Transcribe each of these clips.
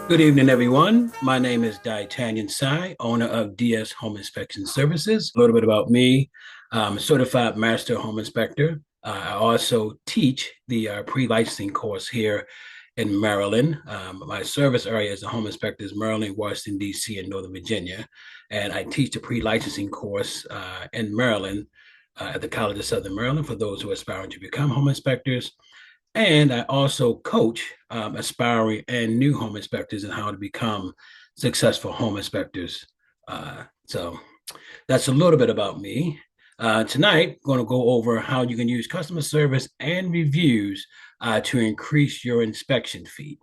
Good evening, everyone. My name is Ditanyan Sye, owner of DS Home Inspection Services. A little bit about me. I'm a certified master home inspector. I also teach the pre-licensing course here in Maryland. My service area as a home inspector is Maryland, Washington, D.C., and Northern Virginia. And I teach the pre-licensing course in Maryland at the College of Southern Maryland for those who are aspiring to become home inspectors. And I also coach aspiring and new home inspectors and how to become successful home inspectors. So that's a little bit about me. Tonight, I'm going to go over how you can use customer service and reviews to increase your inspection fee.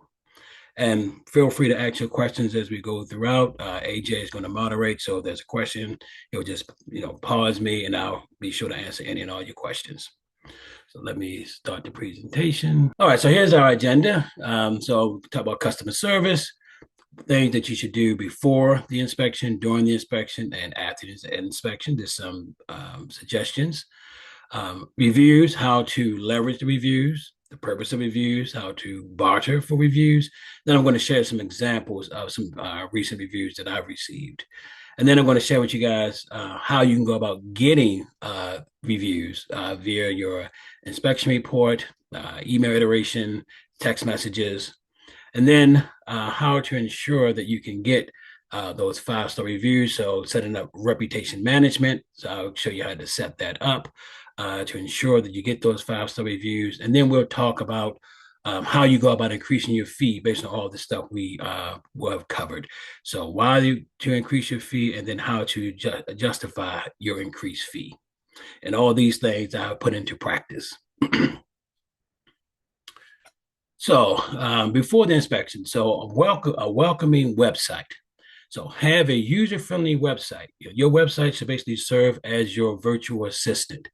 And feel free to ask your questions as we go throughout. AJ is going to moderate, so if there's a question, he'll just pause me, and I'll be sure to answer any and all your questions. So let me start the presentation. All right, so here's our agenda. So talk about customer service, things that you should do before the inspection, during the inspection, and after the inspection. There's some suggestions. Reviews, how to leverage the reviews, the purpose of reviews, how to barter for reviews. Then I'm going to share some examples of some recent reviews that I've received. And then I'm going to share with you guys how you can go about getting reviews via your inspection report, email iteration, text messages, and then how to ensure that you can get those 5-star reviews. So setting up reputation management. So I'll show you how to set that up to ensure that you get those 5-star reviews. And then we'll talk about how you go about increasing your fee based on all the stuff we will have covered. So why to increase your fee, and then how to justify your increased fee. And all these things I have put into practice. So before the inspection, so a welcoming website. So have a user-friendly website. Your website should basically serve as your virtual assistant.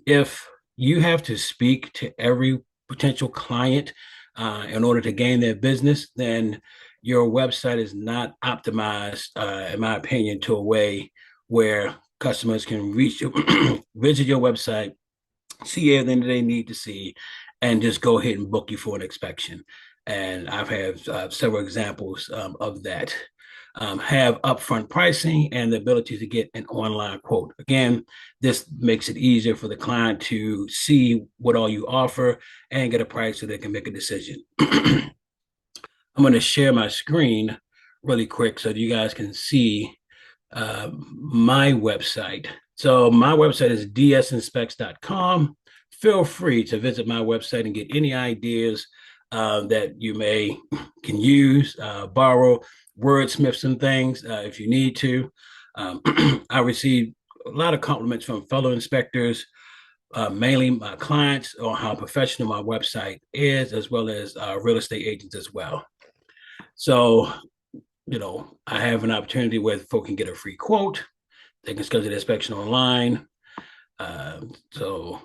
If you have to speak to every potential client in order to gain their business, then your website is not optimized, in my opinion, to a way where customers can reach you, visit your website, see everything that they need to see, and just go ahead and book you for an inspection. And I've had several examples of that. Have upfront pricing and the ability to get an online quote. Again, this makes it easier for the client to see what all you offer and get a price so they can make a decision. I'm going to share my screen really quick so that you guys can see my website. So my website is dsinspects.com. Feel free to visit my website and get any ideas that you can use, borrow, wordsmith some things if you need to. I receive a lot of compliments from fellow inspectors, mainly my clients, on how professional my website is, as well as real estate agents as well. So, I have an opportunity where folks can get a free quote. They can schedule the inspection online. So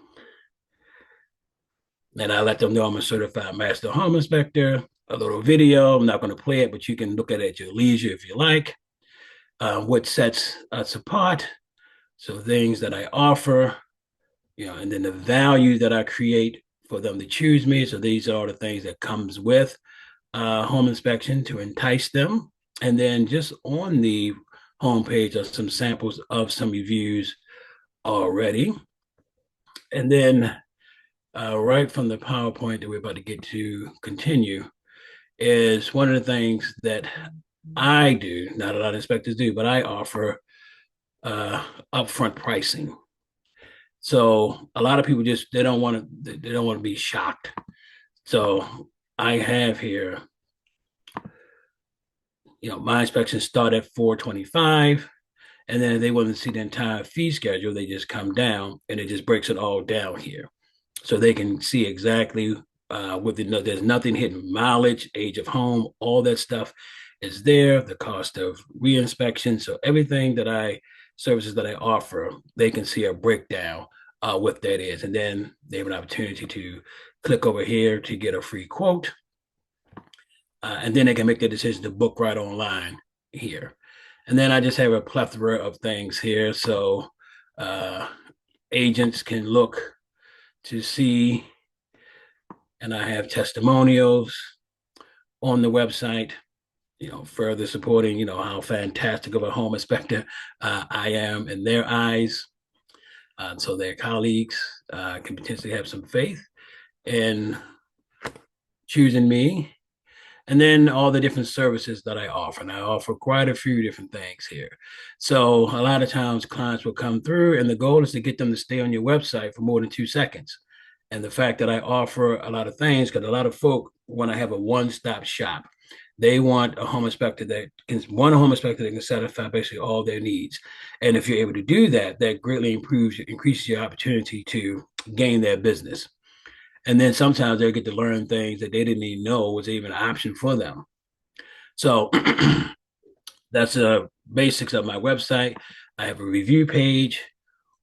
and I let them know I'm a certified master home inspector. A little video. I'm not going to play it, but you can look at it at your leisure if you like. What sets us apart? So things that I offer, and then the value that I create for them to choose me. So these are the things that comes with home inspection to entice them. And then just on the homepage are some samples of some reviews already. And then right from the PowerPoint that we're about to get to continue is one of the things that I do, not a lot of inspectors do, but I offer upfront pricing. So a lot of people they don't want to be shocked. So I have here, my inspections start at $425. And then if they want to see the entire fee schedule, they just come down and it just breaks it all down here. So they can see exactly there's nothing hidden: mileage, age of home, all that stuff is there, the cost of reinspection. So everything services that I offer, they can see a breakdown what that is. And then they have an opportunity to click over here to get a free quote. And then they can make their decision to book right online here. And then I just have a plethora of things here. So agents can look to see, and I have testimonials on the website. further supporting, how fantastic of a home inspector I am in their eyes. So their colleagues can potentially have some faith in choosing me. And then all the different services that I offer. And I offer quite a few different things here. So a lot of times clients will come through, and the goal is to get them to stay on your website for more than 2 seconds. And the fact that I offer a lot of things, because a lot of folk want to have a one-stop shop. They want a home inspector that can one home inspector that can satisfy basically all their needs. And if you're able to do that, that greatly increases your opportunity to gain their business. And then sometimes they get to learn things that they didn't even know was even an option for them. So that's the basics of my website. I have a review page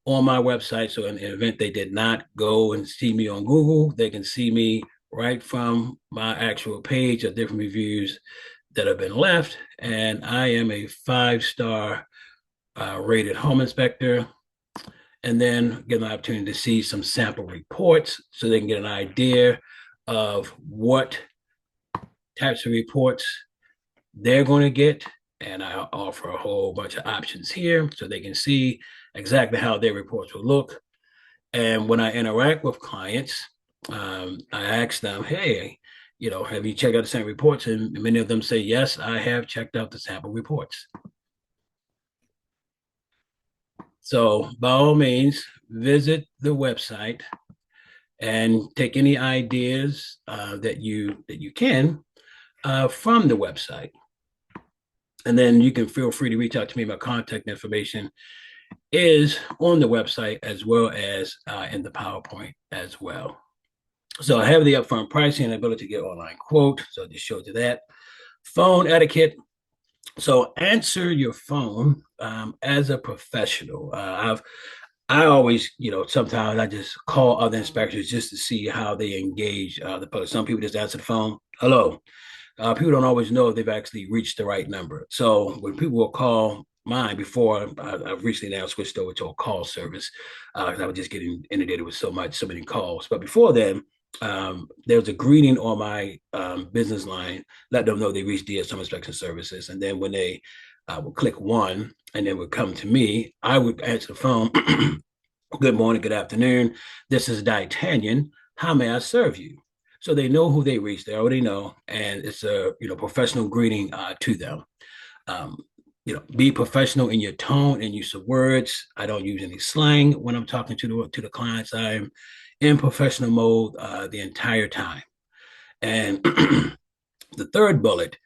on my website. So in the event they did not go and see me on Google, they can see me right from my actual page of different reviews that have been left. And I am a 5-star rated home inspector. And then get an opportunity to see some sample reports so they can get an idea of what types of reports they're going to get. And I offer a whole bunch of options here so they can see exactly how their reports will look. And when I interact with clients, I ask them, hey, have you checked out the sample reports? And many of them say, yes, I have checked out the sample reports. So by all means, visit the website and take any ideas that you can from the website. And then you can feel free to reach out to me. My contact information is on the website as well as in the PowerPoint as well. So I have the upfront pricing and ability to get online quote. So I just showed you that. Phone etiquette. So answer your phone as a professional. I always, sometimes I just call other inspectors just to see how they engage the public. Some people just answer the phone, hello. People don't always know if they've actually reached the right number. So when people will call mine before, I've recently now switched over to a call service because I was just getting inundated with so many calls. But before then, there was a greeting on my business line, let them know they reached DS Home Inspection Services. And then when they would click one and then would come to me, I would answer the phone. Good morning, good afternoon. This is Ditanyan. How may I serve you? So they know who they reach. They already know, and it's a professional greeting to them. Um, be professional in your tone and use of words. I don't use any slang when I'm talking to the clients. I'm in professional mode the entire time. And the third bullet,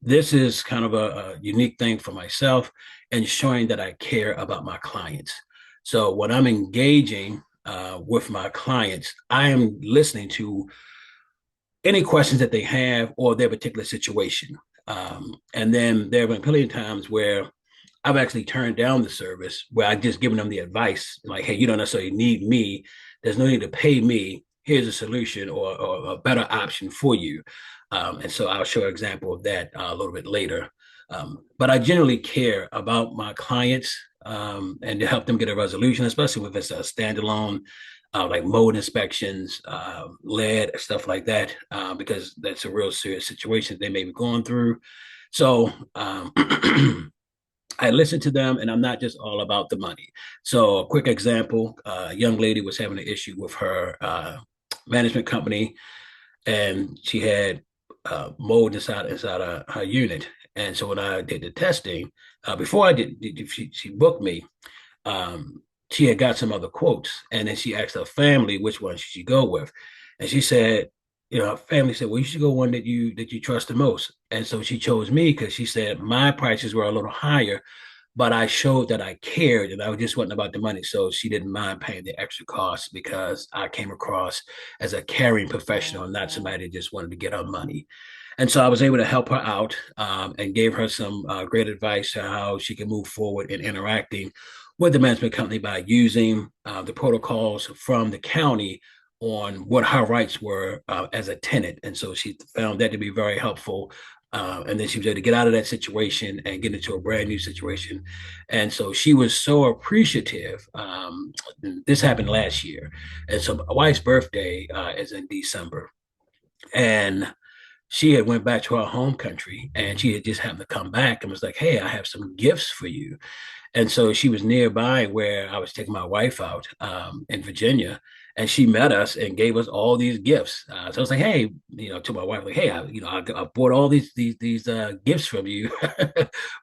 this is kind of a unique thing for myself and showing that I care about my clients. So when I'm engaging with my clients, I am listening to any questions that they have or their particular situation. And then there have been plenty of times where I've actually turned down the service where I just given them the advice like, hey, you don't necessarily need me. There's no need to pay me. Here's a solution or a better option for you. And so I'll show an example of that a little bit later. But I generally care about my clients and to help them get a resolution, especially if it's a standalone, like mold inspections, lead, stuff like that, because that's a real serious situation they may be going through. So I listen to them, and I'm not just all about the money. So a quick example: a young lady was having an issue with her management company, and she had mold inside her unit. And so when I did the testing, before I did, she booked me. Um, she had got some other quotes, and then she asked her family which one should she go with, and she said, her family said, well, you should go one that you trust the most. And so she chose me because she said my prices were a little higher, but I showed that I cared and I just wasn't about the money. So she didn't mind paying the extra cost because I came across as a caring professional, not somebody that just wanted to get her money. And so I was able to help her out and gave her some great advice on how she can move forward in interacting with the management company by using the protocols from the county on what her rights were as a tenant. And so she found that to be very helpful. And then she was able to get out of that situation and get into a brand new situation. And so she was so appreciative. This happened last year. And so my wife's birthday is in December. And she had went back to her home country, and she had just happened to come back and was like, "Hey, I have some gifts for you." And so she was nearby where I was taking my wife out in Virginia, and she met us and gave us all these gifts. So I was like, "Hey," to my wife, like, "Hey, I bought all these gifts from you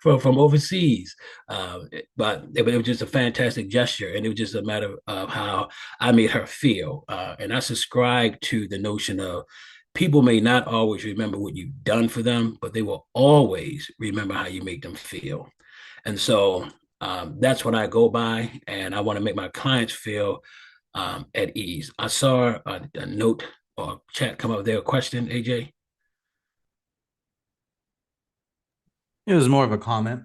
from overseas." But it was just a fantastic gesture, and it was just a matter of how I made her feel. And I subscribe to the notion of people may not always remember what you've done for them, but they will always remember how you make them feel. And so that's what I go by, and I want to make my clients feel at ease. I saw a note or chat come up there. A question, AJ? It was more of a comment.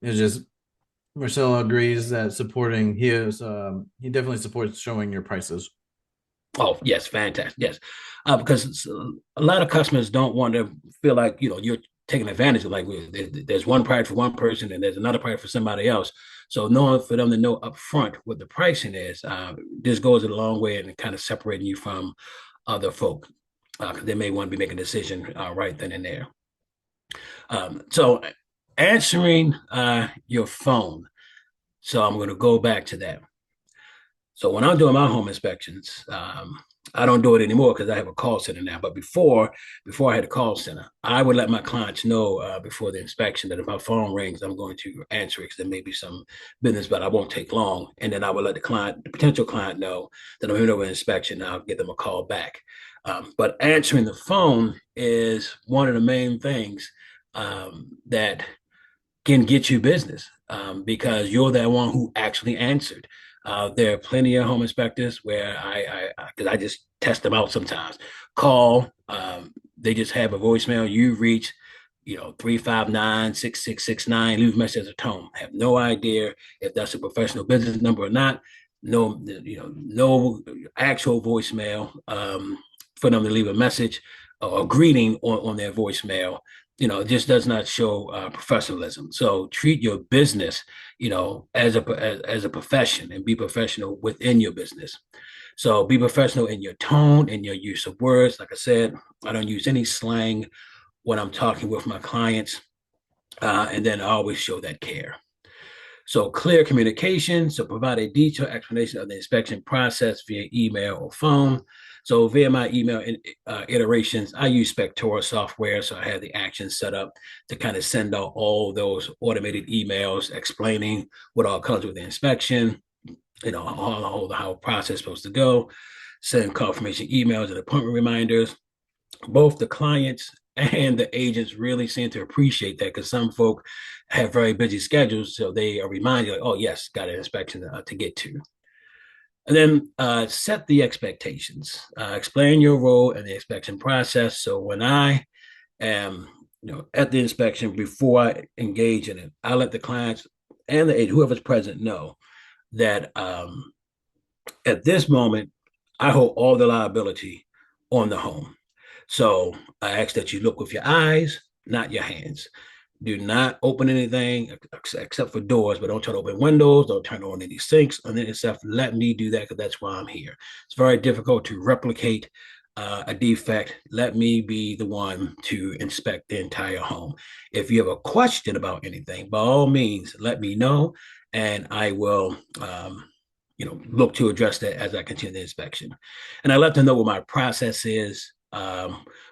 It's just Marcelo agrees that supporting he definitely supports showing your prices. Oh, yes, fantastic. Yes, because a lot of customers don't want to feel like you're taking advantage of, like, there's one price for one person and there's another price for somebody else. So knowing for them to know upfront what the pricing is, this goes a long way in kind of separating you from other folk, because they may want to be making a decision right then and there. So answering your phone. So I'm going to go back to that. So when I'm doing my home inspections, I don't do it anymore because I have a call center now. But before I had a call center, I would let my clients know before the inspection that if my phone rings, I'm going to answer it because there may be some business, but I won't take long. And then I would let the potential client know that I'm in over inspection. And I'll give them a call back. But answering the phone is one of the main things that can get you business, because you're the one who actually answered. There are plenty of home inspectors where because I just test them out sometimes. Call, they just have a voicemail. You reach, 359-6669. Leave a message as a tone. Have no idea if that's a professional business number or not. No, no actual voicemail for them to leave a message or greeting on their voicemail. It just does not show professionalism. So treat your business, as a profession, and be professional within your business. So be professional in your tone and your use of words. Like I said, I don't use any slang when I'm talking with my clients, and then I always show that care. So clear communication. So provide a detailed explanation of the inspection process via email or phone. So via my email iterations, I use Spectora software. So I have the actions set up to kind of send out all those automated emails explaining what all comes with the inspection, how the process is supposed to go, send confirmation emails and appointment reminders. Both the clients and the agents really seem to appreciate that, because some folk have very busy schedules, so they are reminded, like, oh yes, got an inspection to get to. And then set the expectations. Explain your role in the inspection process. So when I am, at the inspection, before I engage in it, I let the clients and the agent, whoever's present, know that at this moment, I hold all the liability on the home. So I ask that you look with your eyes, not your hands. Do not open anything except for doors, but don't try to open windows. Don't turn on any sinks and any stuff. Let me do that, because that's why I'm here. It's very difficult to replicate a defect. Let me be the one to inspect the entire home. If you have a question about anything, by all means, let me know, and I will look to address that as I continue the inspection. And I let them know what my process is,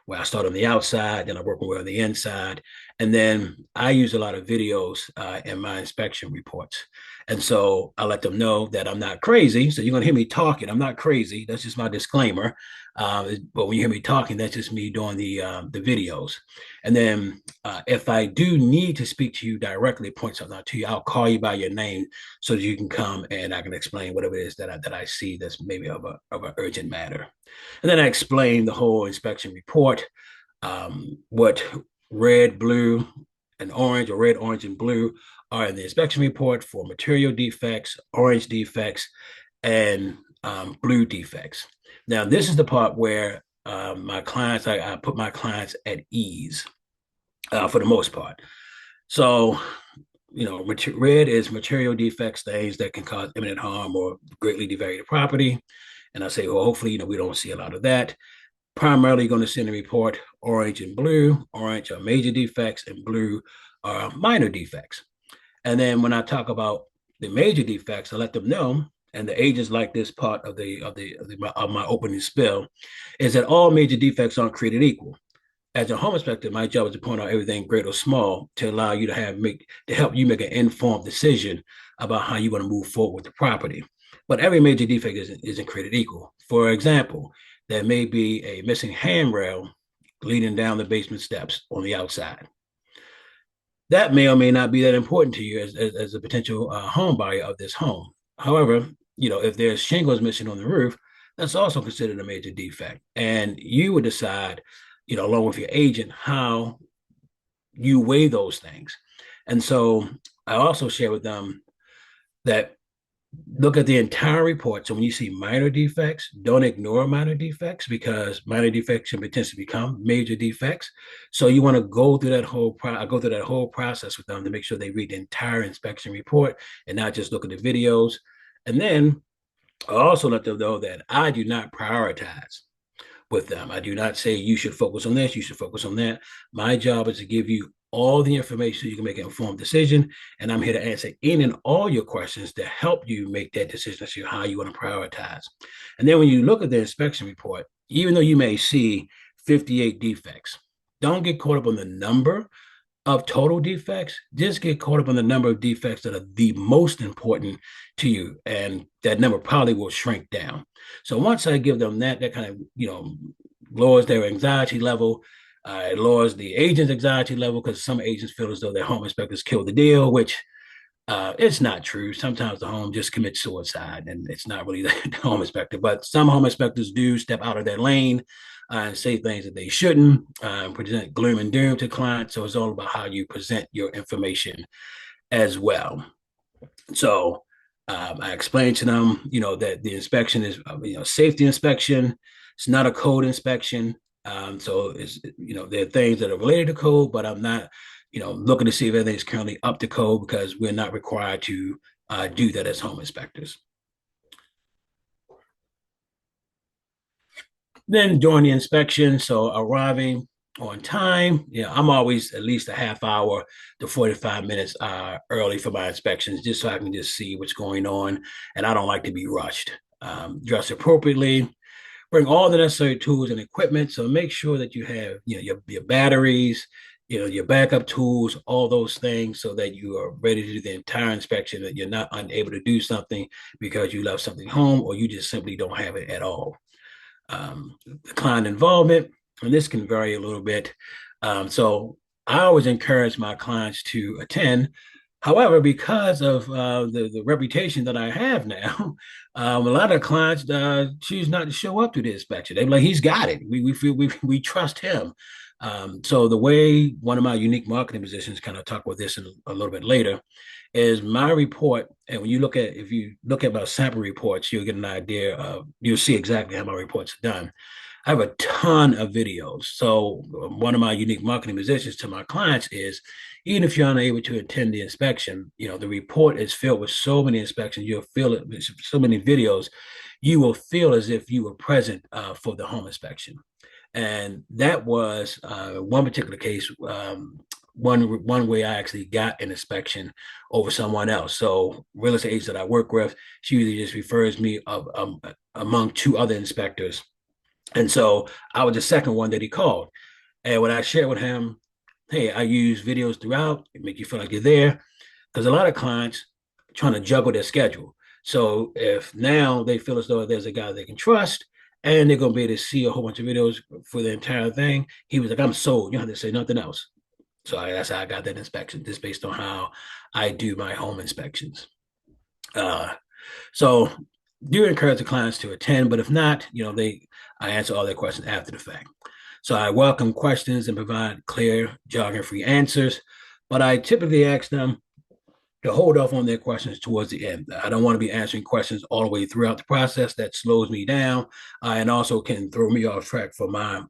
where I start on the outside, then I work my way on the inside. And then I use a lot of videos in my inspection reports. And so I let them know that I'm not crazy. So you're going to hear me talking. I'm not crazy. That's just my disclaimer. But when you hear me talking, that's just me doing the videos. And then if I do need to speak to you directly, point something out to you, I'll call you by your name so that you can come and I can explain whatever it is that I see that's maybe of an urgent matter. And then I explain the whole inspection report, what red, blue, and orange, or red, orange, and blue are in the inspection report for material defects, orange defects, and blue defects. Now, this is the part where I put my clients at ease for the most part. So, red is material defects, things that can cause imminent harm or greatly devalue the property. And I say, well, hopefully, we don't see a lot of that. primarily going to send a report orange and blue. Orange are major defects, and blue are minor defects. And then when I talk about the major defects, I let them know, and the agents like this part of my opening spill, is that all major defects aren't created equal. As a home inspector, my job is to point out everything great or small to allow you to help you make an informed decision about how you want to move forward with the property. But every major defect isn't created equal. For example, there may be a missing handrail leading down the basement steps on the outside. That may or may not be that important to you as a potential home buyer of this home. However, if there's shingles missing on the roof, that's also considered a major defect. And you would decide, along with your agent, how you weigh those things. And so I also share with them that look at the entire report. So when you see minor defects, don't ignore minor defects because minor defects can potentially become major defects. So you want to go through that whole process with them to make sure they read the entire inspection report and not just look at the videos. And then I also let them know that I do not prioritize with them. I do not say you should focus on this, you should focus on that. My job is to give you all the information so you can make an informed decision. And I'm here to answer any and all your questions to help you make that decision as to how you want to prioritize. And then when you look at the inspection report, even though you may see 58 defects, don't get caught up on the number of total defects. Just get caught up on the number of defects that are the most important to you, and that number probably will shrink down. So once I give them that kind of lowers their anxiety level. It lowers the agent's anxiety level because some agents feel as though their home inspectors killed the deal, which it's not true. Sometimes the home just commits suicide, and it's not really the home inspector. But some home inspectors do step out of their lane and say things that they shouldn't, present gloom and doom to clients. So it's all about how you present your information as well. So I explained to them, that the inspection is, safety inspection. It's not a code inspection. So it's, there are things that are related to code, but I'm not, looking to see if everything is currently up to code because we're not required to do that as home inspectors. Then during the inspection, so arriving on time, I'm always at least a half hour to 45 minutes early for my inspections, just so I can just see what's going on. And I don't like to be rushed. Dress appropriately, bring all the necessary tools and equipment. So make sure that you have, your batteries, your backup tools, all those things, so that you are ready to do the entire inspection, that you're not unable to do something because you left something home or you just simply don't have it at all. The client involvement, and this can vary a little bit. So I always encourage my clients to attend. However, because of the reputation that I have now, a lot of clients choose not to show up to the inspection. They're like, he's got it. We feel we trust him. So the way one of my unique marketing positions, kind of talk about this a little bit later, is my report. And when if you look at my sample reports, you'll get an idea of, you'll see exactly how my reports are done. I have a ton of videos. So one of my unique marketing positions to my clients is, even if you're unable to attend the inspection, the report is filled with so many inspections, you'll feel it, so many videos, you will feel as if you were present for the home inspection. And that was one particular case. One way I actually got an inspection over someone else. So real estate agents that I work with, she usually just refers me among two other inspectors. And so I was the second one that he called. And when I shared with him, hey, I use videos throughout, it make you feel like you're there. Because a lot of clients are trying to juggle their schedule. So if now they feel as though there's a guy they can trust and they're going to be able to see a whole bunch of videos for the entire thing, he was like, I'm sold. You don't have to say nothing else. So that's how I got that inspection, just based on how I do my home inspections. Uh, so do encourage the clients to attend, but if not, I answer all their questions after the fact. So I welcome questions and provide clear, jargon-free answers, but I typically ask them to hold off on their questions towards the end. I don't want to be answering questions all the way throughout the process. That slows me down and also can throw me off track for my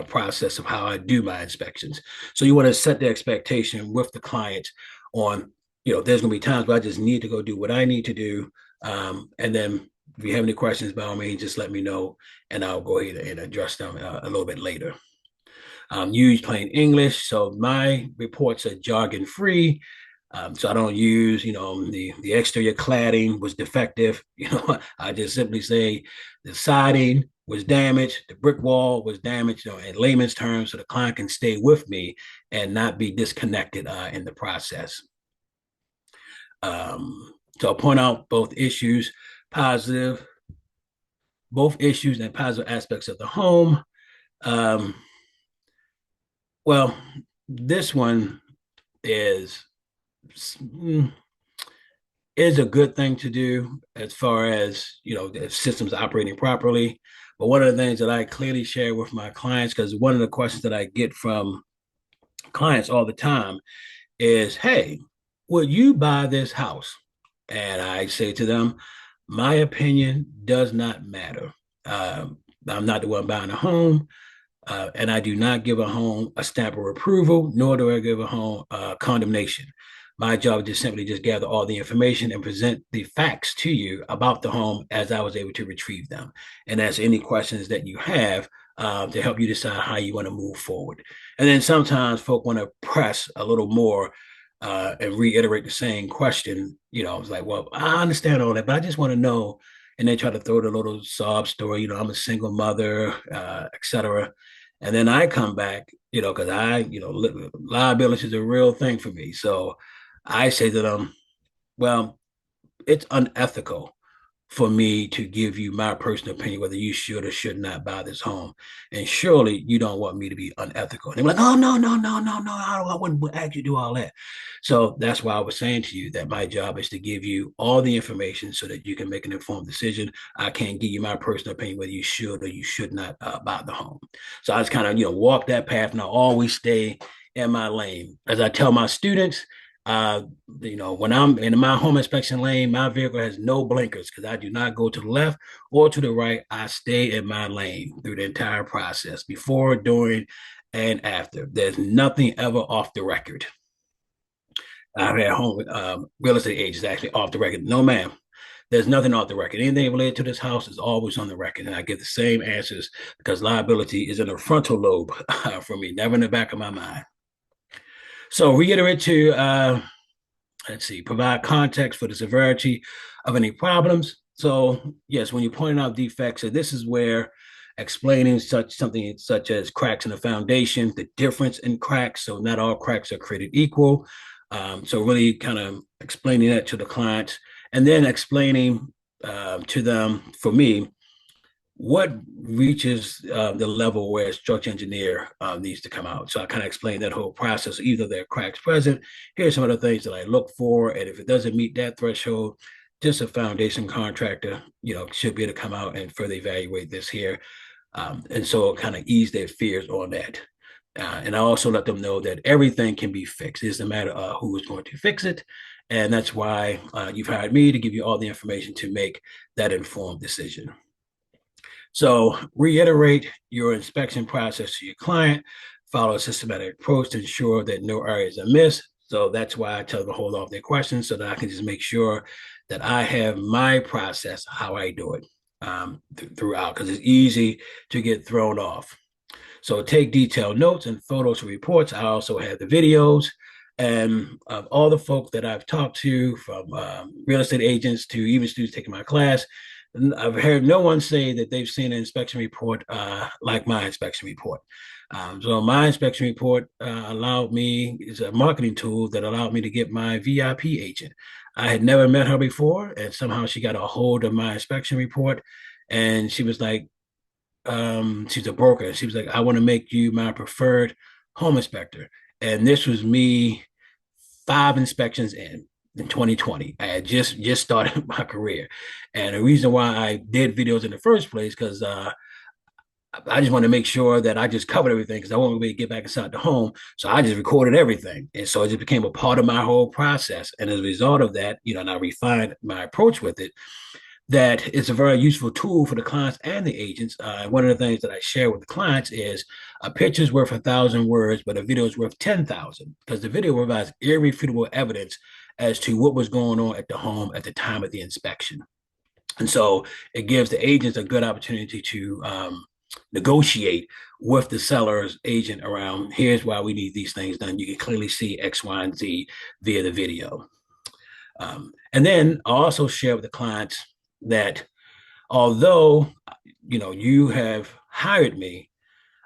process of how I do my inspections. So you want to set the expectation with the client on, there's going to be times where I just need to go do what I need to do. And then if you have any questions, by all means, just let me know, and I'll go ahead and address them a little bit later. Use plain English, so my reports are jargon free. So I don't use, the exterior cladding was defective. I just simply say the siding was damaged, the brick wall was damaged, in layman's terms, so the client can stay with me and not be disconnected in the process. So I'll point out positive, both issues and positive aspects of the home. Um, well, this one is is a good thing to do as far as the systems operating properly. But one of the things that I clearly share with my clients, because one of the questions that I get from clients all the time is, "Hey, would you buy this house?" And I say to them, "My opinion does not matter. I'm not the one buying a home. And I do not give a home a stamp of approval, nor do I give a home condemnation. My job is just simply just gather all the information and present the facts to you about the home as I was able to retrieve them, and answer any questions that you have to help you decide how you want to move forward. And then sometimes folk want to press a little more and reiterate the same question. It's like, well, I understand all that, but I just want to know. And they try to throw the little sob story, I'm a single mother, etc. And then I come back, because liability is a real thing for me. So I say to them, well, it's unethical for me to give you my personal opinion whether you should or should not buy this home. And surely you don't want me to be unethical. And they're like, oh, no, no, no, no, no. I wouldn't actually do all that. So that's why I was saying to you that my job is to give you all the information so that you can make an informed decision. I can't give you my personal opinion whether you should or you should not buy the home. So I just kind of, walk that path, and I always stay in my lane. As I tell my students, uh, when I'm in my home inspection lane, my vehicle has no blinkers because I do not go to the left or to the right. I stay in my lane through the entire process, before, during, and after. There's nothing ever off the record. I've had home real estate agents actually off the record. No, ma'am. There's nothing off the record. Anything related to this house is always on the record. And I get the same answers because liability is in the frontal lobe for me, never in the back of my mind. So reiterate to let's see, provide context for the severity of any problems. So yes, when you're pointing out defects, so this is where explaining something such as cracks in the foundation, the difference in cracks. So not all cracks are created equal. So really kind of explaining that to the clients, and then explaining to them, for me, what reaches the level where a structural engineer needs to come out. So I kind of explain that whole process. Either there are cracks present, here's some of the things that I look for, and if it doesn't meet that threshold, just a foundation contractor, should be able to come out and further evaluate this here. And so kind of ease their fears on that. And I also let them know that everything can be fixed. It's a matter of who is going to fix it. And that's why you've hired me, to give you all the information to make that informed decision. So reiterate your inspection process to your client, follow a systematic approach to ensure that no areas are missed. So that's why I tell them to hold off their questions so that I can just make sure that I have my process, how I do it throughout, because it's easy to get thrown off. So take detailed notes and photos for reports. I also have the videos. And all the folk that I've talked to, from real estate agents to even students taking my class, I've heard no one say that they've seen an inspection report like my inspection report. So my inspection report allowed me, is a marketing tool that allowed me to get my VIP agent. I had never met her before, and somehow she got a hold of my inspection report, and she was like, she's a broker. She was like, I want to make you my preferred home inspector. And this was me 5 inspections in 2020. I had just started my career. And the reason why I did videos in the first place, because I just want to make sure that I just covered everything, because I want to get back inside the home. So I just recorded everything. And so it just became a part of my whole process. And as a result of that, and I refined my approach with it, that it's a very useful tool for the clients and the agents. One of the things that I share with the clients is a picture's worth 1,000 words, but a video is worth 10,000, because the video provides irrefutable evidence as to what was going on at the home at the time of the inspection. And so it gives the agents a good opportunity to negotiate with the seller's agent around here's why we need these things done. You can clearly see X, Y, and Z via the video. And then I also share with the clients that although you have hired me,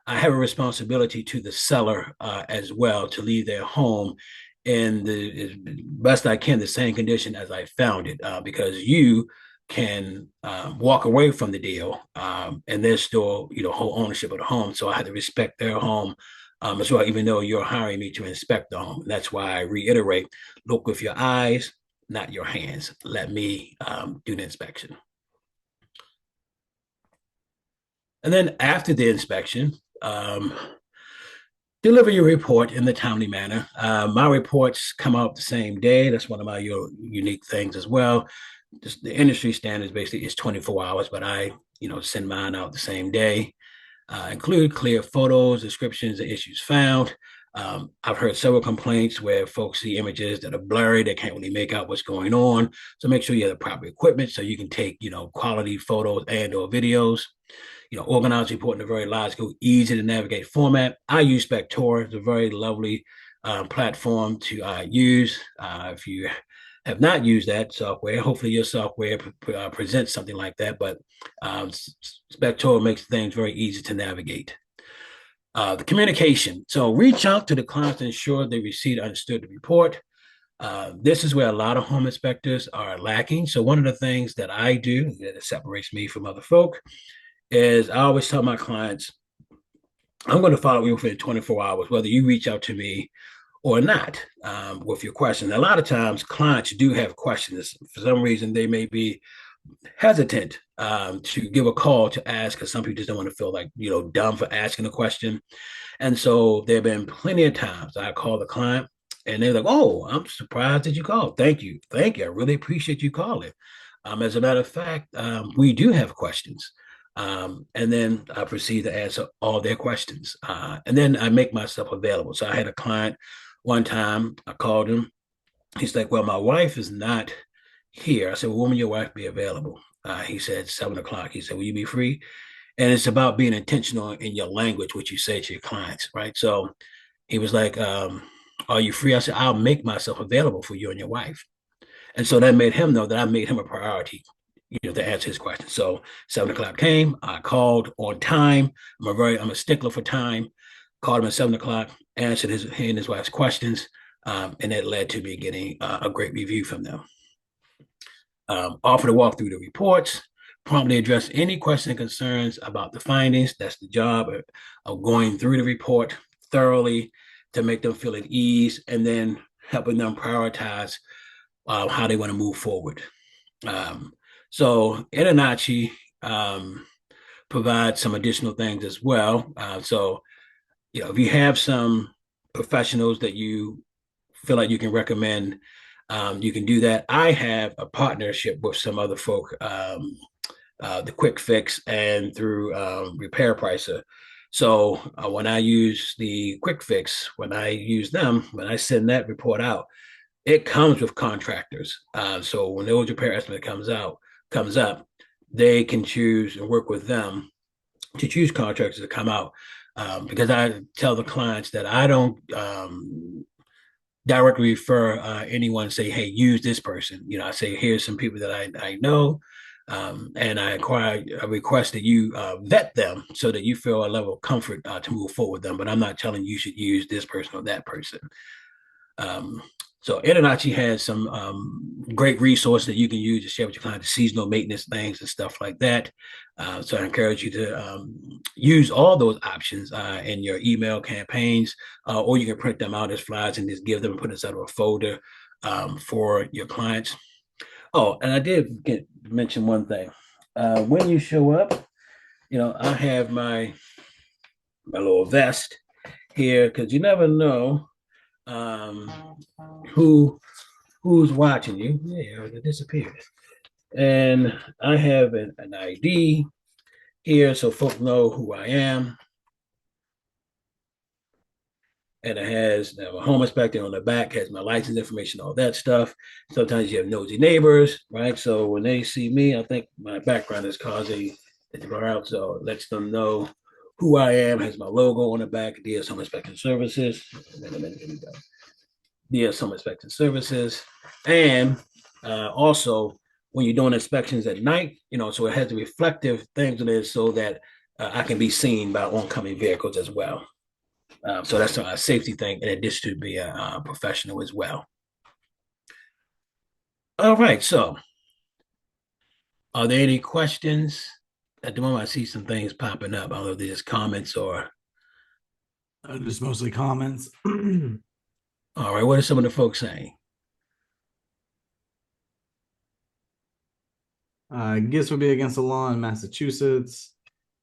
I have a responsibility to the seller as well to leave their home in the as best I can the same condition as I found it, because you can walk away from the deal, and there's still whole ownership of the home. So I have to respect their home as well, even though you're hiring me to inspect the home. And that's why I reiterate: look with your eyes, not your hands. Let me do the inspection. And then after the inspection, deliver your report in the timely manner. My reports come out the same day. That's one of my unique things as well. Just the industry standards basically is 24 hours, but I, send mine out the same day. Include clear photos, descriptions, and issues found. I've heard several complaints where folks see images that are blurry, they can't really make out what's going on. So make sure you have the proper equipment so you can take, quality photos and or videos. Organized report in a very logical, easy to navigate format. I use Spectora. It's a very lovely platform to use. If you have not used that software, hopefully your software presents something like that. But Spectora makes things very easy to navigate. The communication. So reach out to the clients to ensure they receive understood the report. This is where a lot of home inspectors are lacking. So one of the things that I do that separates me from other folk is I always tell my clients, I'm going to follow you within 24 hours, whether you reach out to me or not, with your question. A lot of times, clients do have questions. For some reason, they may be hesitant to give a call to ask, because some people just don't want to feel like, dumb for asking a question. And so there have been plenty of times I call the client and they're like, oh, I'm surprised that you called. Thank you. Thank you. I really appreciate you calling. As a matter of fact, we do have questions. And then I proceed to answer all their questions. And then I make myself available. So I had a client one time, I called him. He's like, well, my wife is not here. I said, well, when will your wife be available? He said, 7 o'clock. He said, will you be free? And it's about being intentional in your language, what you say to your clients, right? So he was like, are you free? I said, I'll make myself available for you and your wife. And so that made him know that I made him a priority, to answer his question. So 7 o'clock came, I called on time. I'm a stickler for time. Called him at 7 o'clock, answered he and his wife's questions, and that led to me getting a great review from them. Offer to walk through the reports, promptly address any questions and concerns about the findings. That's the job of going through the report thoroughly to make them feel at ease, and then helping them prioritize how they want to move forward. Um, so InterNACHI provides some additional things as well. So, if you have some professionals that you feel like you can recommend, you can do that. I have a partnership with some other folk, the Quick Fix and through Repair Pricer. So when I use the Quick Fix, when I send that report out, it comes with contractors. So when those repair estimate comes up, they can choose and work with them to choose contractors to come out. Because I tell the clients that I don't directly refer anyone, say, hey, use this person. I say, here's some people that I know. And I request that you vet them so that you feel a level of comfort to move forward with them. But I'm not telling you should use this person or that person. Um, so InterNACHI has some great resources that you can use to share with your clients, seasonal maintenance things and stuff like that. So I encourage you to use all those options in your email campaigns, or you can print them out as flyers and just give them and put inside of a folder for your clients. Oh, and I did mention one thing. When you show up, I have my little vest here because you never know um, who who's watching you. Yeah, it disappeared. And I have an ID here so folk know who I am. and it has a home inspector on the back, has my license information, all that stuff. Sometimes you have nosy neighbors, right? So when they see me, I think my background is causing it to go out. So it lets them know who I am, has my logo on the back, DS Home Inspection Services. DS Home Inspection Services. And also, when you're doing inspections at night, so it has the reflective things in it so that I can be seen by oncoming vehicles as well. So that's a safety thing in addition to be a professional as well. All right. So, are there any questions? At the moment, I see some things popping up. I don't know if there's comments or. Just mostly comments. All right. What are some of the folks saying? I guess would be against the law in Massachusetts,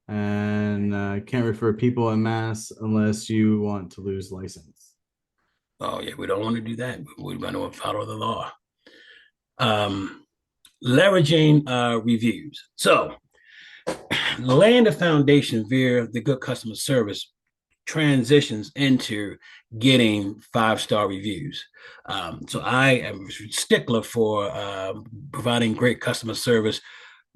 and can't refer people in mass unless you want to lose license. Oh, yeah. We don't want to do that. We want to follow the law. Um, Leveraging reviews. So, laying the foundation via the good customer service transitions into getting 5-star reviews. So I am a stickler for providing great customer service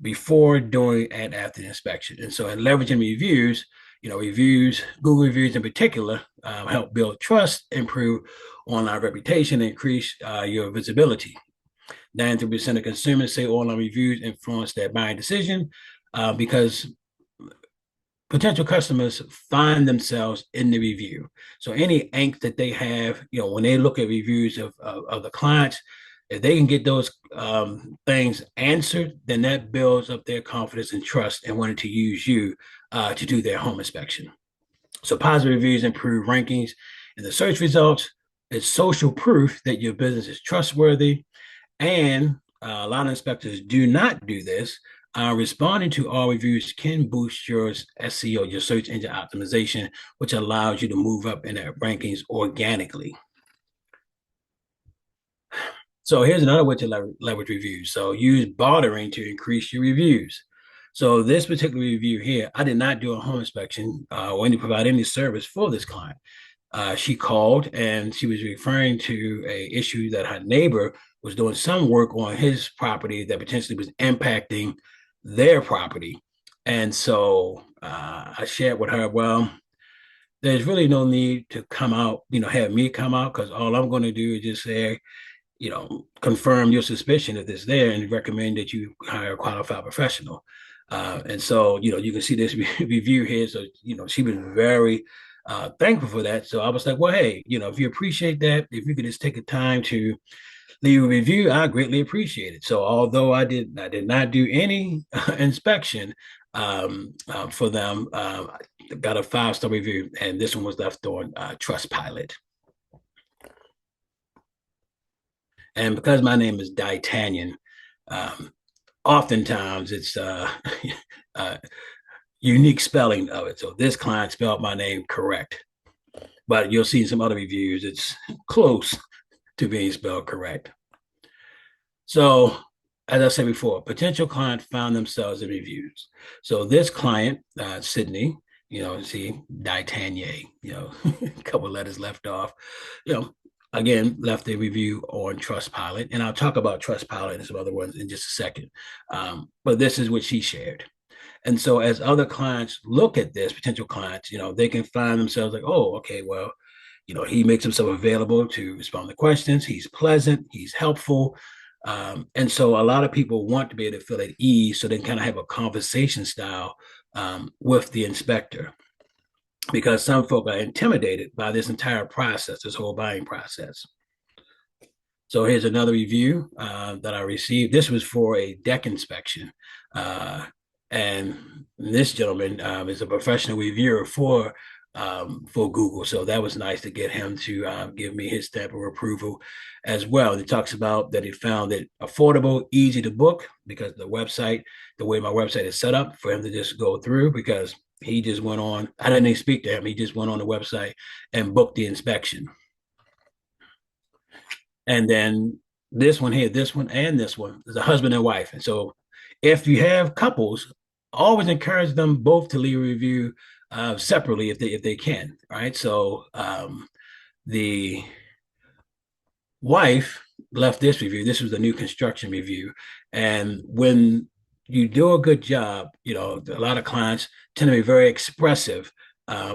before, during, and after the inspection. And so in leveraging reviews, reviews, Google reviews in particular, help build trust, improve online reputation, increase your visibility. 93% of consumers say online reviews influence their buying decision because potential customers find themselves in the review. So any angst that they have, when they look at reviews of the clients, if they can get those things answered, then that builds up their confidence and trust and wanting to use you to do their home inspection. So positive reviews improve rankings in the search results. It's social proof that your business is trustworthy. And a lot of inspectors do not do this. Responding to all reviews can boost your SEO, your search engine optimization, which allows you to move up in the rankings organically. So here's another way to leverage reviews. So use bartering to increase your reviews. So this particular review here, I did not do a home inspection or any provide any service for this client. She called and she was referring to a issue that her neighbor was doing some work on his property that potentially was impacting their property. And so I shared with her, well, there's really no need to come out, have me come out because all I'm going to do is just say, confirm your suspicion if it's there and recommend that you hire a qualified professional. And so, you can see this review here. So, she was very thankful for that. So I was like, well, hey, if you appreciate that, if you could just take the time to leave a review, I greatly appreciate it. So although I did not do any inspection for them, got a 5-star review, and this one was left on Trustpilot. And because my name is Ditanyan, oftentimes it's unique spelling of it. So this client spelled my name correct, but you'll see in some other reviews it's close to being spelled correct. So, as I said before, potential client found themselves in reviews. So this client, Sydney, see Ditanyan, a couple letters left off, again, left a review on Trustpilot. And I'll talk about Trustpilot and some other ones in just a second. But this is what she shared. And so as other clients look at this, potential clients, they can find themselves like, oh, okay, well, he makes himself available to respond to questions. He's pleasant. He's helpful. And so a lot of people want to be able to feel at ease so they can kind of have a conversation style with the inspector because some folk are intimidated by this entire process, this whole buying process. So here's another review that I received. This was for a deck inspection. And this gentleman is a professional reviewer for Google. So that was nice to get him to give me his stamp of approval as well. And it talks about that he found it affordable, easy to book because the way my website is set up for him to just go through because he just went on, I didn't even speak to him. He just went on the website and booked the inspection. And then this one here, this one, and this one is a husband and wife. And so if you have couples, always encourage them both to leave a review separately if they can, right? So the wife left this review. This was the new construction review. And when you do a good job, a lot of clients tend to be very expressive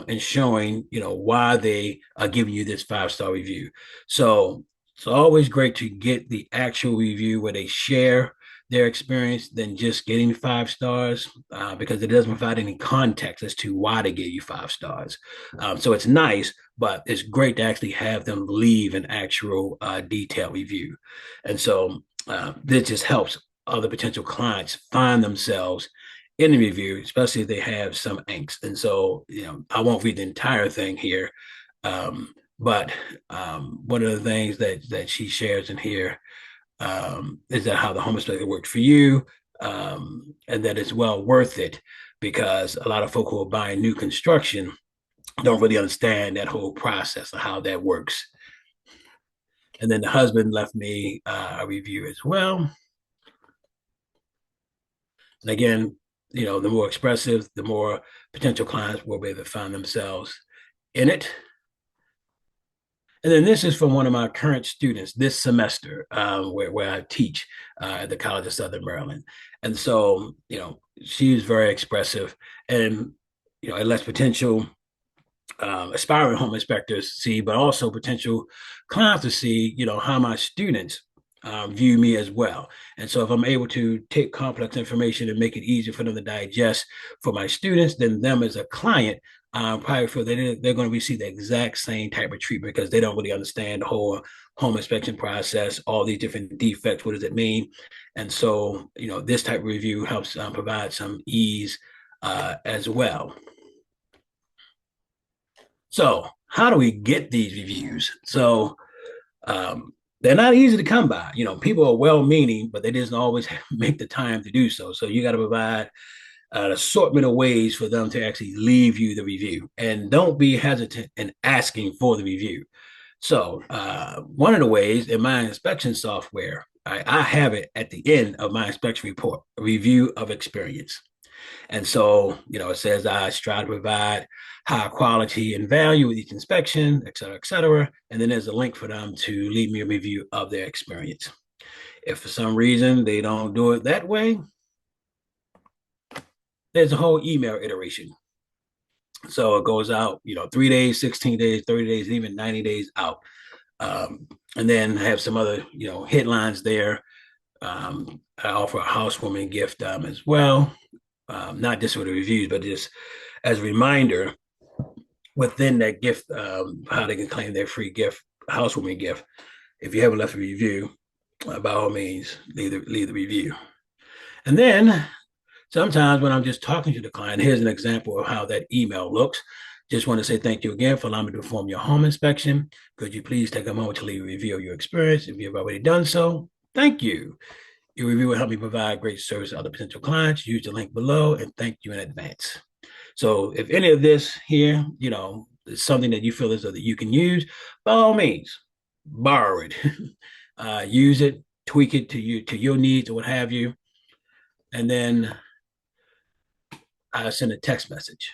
in showing, why they are giving you this 5-star review. So it's always great to get the actual review where they share their experience than just getting 5 stars because it doesn't provide any context as to why they gave you 5 stars. So it's nice, but it's great to actually have them leave an actual detailed review. And so this just helps other potential clients find themselves in the review, especially if they have some angst. And so, I won't read the entire thing here, but one of the things that she shares in here is that how the home inspector worked for you, and that it's well worth it because a lot of folk who are buying new construction don't really understand that whole process of how that works. And then the husband left me a review as well. And again, the more expressive, the more potential clients will be able to find themselves in it. And then this is from one of my current students this semester, where I teach at the College of Southern Maryland. And so, she's very expressive and, it lets potential aspiring home inspectors see, but also potential clients to see, how my students view me as well. And so if I'm able to take complex information and make it easier for them to digest for my students, then them as a client probably feel that they're going to receive the exact same type of treatment because they don't really understand the whole home inspection process, all these different defects. What does it mean? And so, this type of review helps provide some ease as well. So, how do we get these reviews? So, they're not easy to come by. People are well-meaning, but they just always make the time to do so. So, you got to provide an assortment of ways for them to actually leave you the review, and don't be hesitant in asking for the review. So, one of the ways in my inspection software, I have it at the end of my inspection report, a review of experience. And so, it says I strive to provide high quality and value with each inspection, et cetera, et cetera. And then there's a link for them to leave me a review of their experience. If for some reason they don't do it that way, there's a whole email iteration. So it goes out, 3 days, 16 days, 30 days, even 90 days out. And then have some other, headlines there. I offer a housewarming gift as well. Not just for the reviews, but just as a reminder within that gift, how they can claim their free gift, housewarming gift. If you haven't left a review, by all means, leave the review. And then sometimes when I'm just talking to the client, here's an example of how that email looks. Just want to say thank you again for allowing me to perform your home inspection. Could you please take a moment to leave a review of your experience? If you've already done so, thank you. Your review will help me provide great service to other potential clients. Use the link below and thank you in advance. So if any of this here, is something that you feel as though that you can use, by all means, borrow it, use it, tweak it to your needs or what have you, and then I send a text message.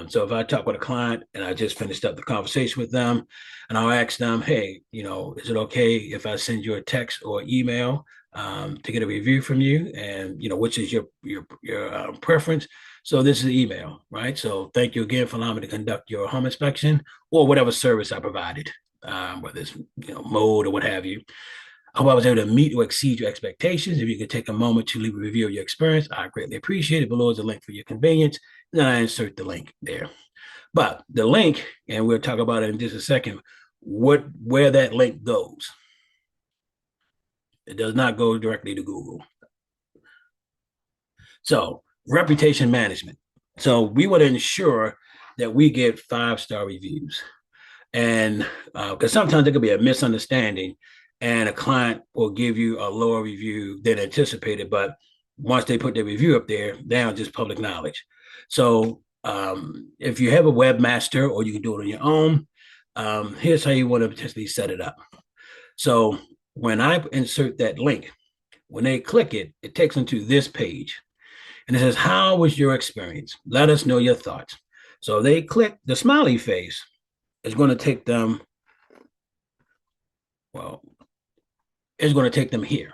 So if I talk with a client and I just finished up the conversation with them, and I'll ask them, hey, is it okay if I send you a text or email to get a review from you? And which is your preference? So this is the email, right? So thank you again for allowing me to conduct your home inspection or whatever service I provided, whether it's mode or what have you. I hope I was able to meet or exceed your expectations. If you could take a moment to leave a review of your experience, I greatly appreciate it. Below is a link for your convenience. Then I insert the link there. But the link, and we'll talk about it in just a second, where that link goes. It does not go directly to Google. So reputation management. So we want to ensure that we get 5-star reviews. And because sometimes there could be a misunderstanding and a client will give you a lower review than anticipated. But once they put their review up there, now just public knowledge. So if you have a webmaster or you can do it on your own, here's how you want to potentially set it up. So when I insert that link, when they click it, it takes them to this page. And it says, how was your experience? Let us know your thoughts. So they click the smiley face. it's going to take them, well, it's going to take them here.